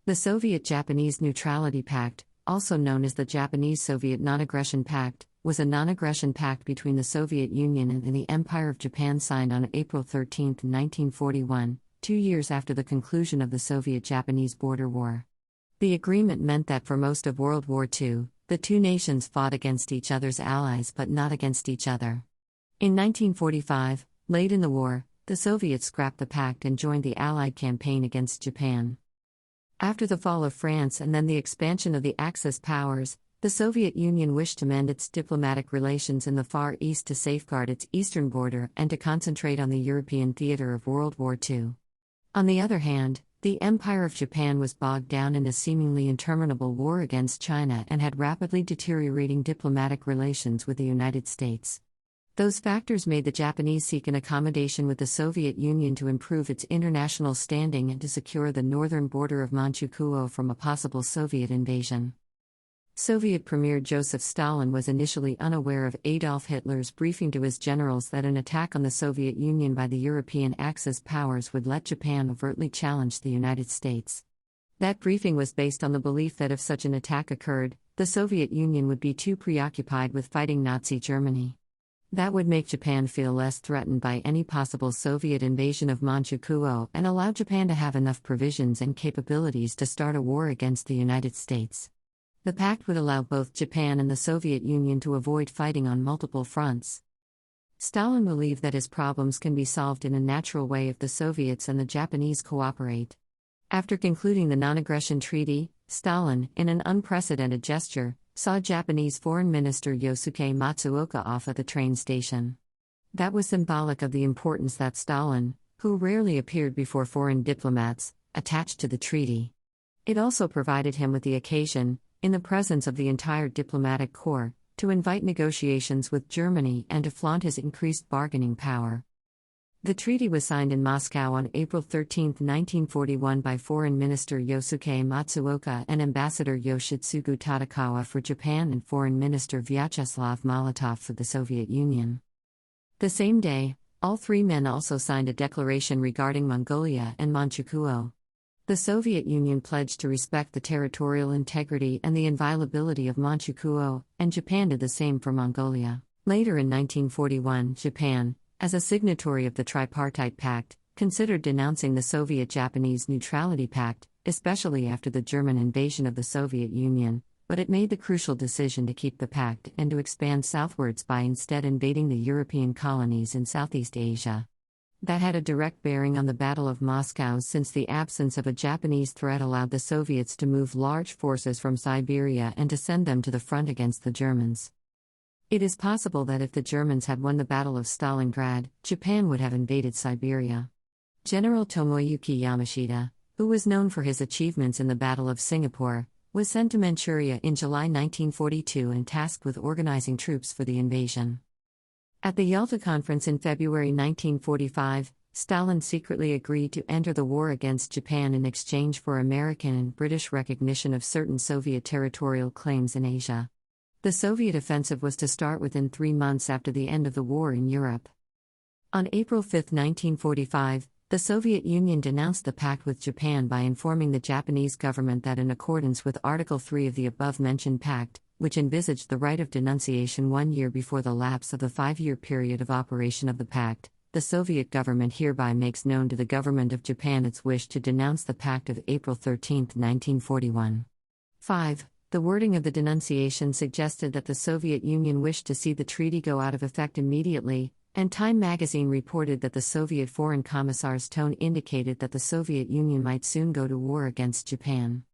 The Soviet-Japanese Neutrality Pact, also known as the Japanese-Soviet Non-aggression Pact, was a non-aggression pact between the Soviet Union and the Empire of Japan signed on April 13, 1941, 2 years after the conclusion of the Soviet-Japanese border war. The agreement meant that for most of World War II, the two nations fought against each other's allies but not against each other. In 1945, late in the war, the Soviets scrapped the pact and joined the Allied campaign against Japan. After the fall of France and then the expansion of the Axis powers, the Soviet Union wished to mend its diplomatic relations in the Far East to safeguard its eastern border and to concentrate on the European theater of World War II. On the other hand, the Empire of Japan was bogged down in a seemingly interminable war against China and had rapidly deteriorating diplomatic relations with the United States. Those factors made the Japanese seek an accommodation with the Soviet Union to improve its international standing and to secure the northern border of Manchukuo from a possible Soviet invasion. Soviet Premier Joseph Stalin was initially unaware of Adolf Hitler's briefing to his generals that an attack on the Soviet Union by the European Axis powers would let Japan overtly challenge the United States. That briefing was based on the belief that if such an attack occurred, the Soviet Union would be too preoccupied with fighting Nazi Germany. That would make Japan feel less threatened by any possible Soviet invasion of Manchukuo and allow Japan to have enough provisions and capabilities to start a war against the United States. The pact would allow both Japan and the Soviet Union to avoid fighting on multiple fronts. Stalin believed that his problems can be solved in a natural way if the Soviets and the Japanese cooperate. After concluding the non-aggression treaty, Stalin, in an unprecedented gesture, saw Japanese Foreign Minister Yosuke Matsuoka off at the train station. That was symbolic of the importance that Stalin, who rarely appeared before foreign diplomats, attached to the treaty. It also provided him with the occasion, in the presence of the entire diplomatic corps, to invite negotiations with Germany and to flaunt his increased bargaining power. The treaty was signed in Moscow on April 13, 1941 by Foreign Minister Yosuke Matsuoka and Ambassador Yoshitsugu Tadakawa for Japan and Foreign Minister Vyacheslav Molotov for the Soviet Union. The same day, all three men also signed a declaration regarding Mongolia and Manchukuo. The Soviet Union pledged to respect the territorial integrity and the inviolability of Manchukuo, and Japan did the same for Mongolia. Later in 1941, Japan, as a signatory of the Tripartite Pact, considered denouncing the Soviet-Japanese Neutrality Pact, especially after the German invasion of the Soviet Union, but it made the crucial decision to keep the pact and to expand southwards by instead invading the European colonies in Southeast Asia. That had a direct bearing on the Battle of Moscow since the absence of a Japanese threat allowed the Soviets to move large forces from Siberia and to send them to the front against the Germans. It is possible that if the Germans had won the Battle of Stalingrad, Japan would have invaded Siberia. General Tomoyuki Yamashita, who was known for his achievements in the Battle of Singapore, was sent to Manchuria in July 1942 and tasked with organizing troops for the invasion. At the Yalta Conference in February 1945, Stalin secretly agreed to enter the war against Japan in exchange for American and British recognition of certain Soviet territorial claims in Asia. The Soviet offensive was to start within 3 months after the end of the war in Europe. On April 5, 1945, the Soviet Union denounced the pact with Japan by informing the Japanese government that in accordance with Article 3 of the above-mentioned pact, which envisaged the right of denunciation 1 year before the lapse of the 5-year period of operation of the pact, the Soviet government hereby makes known to the government of Japan its wish to denounce the pact of April 13, 1941. 5. The wording of the denunciation suggested that the Soviet Union wished to see the treaty go out of effect immediately, and Time magazine reported that the Soviet Foreign Commissar's tone indicated that the Soviet Union might soon go to war against Japan.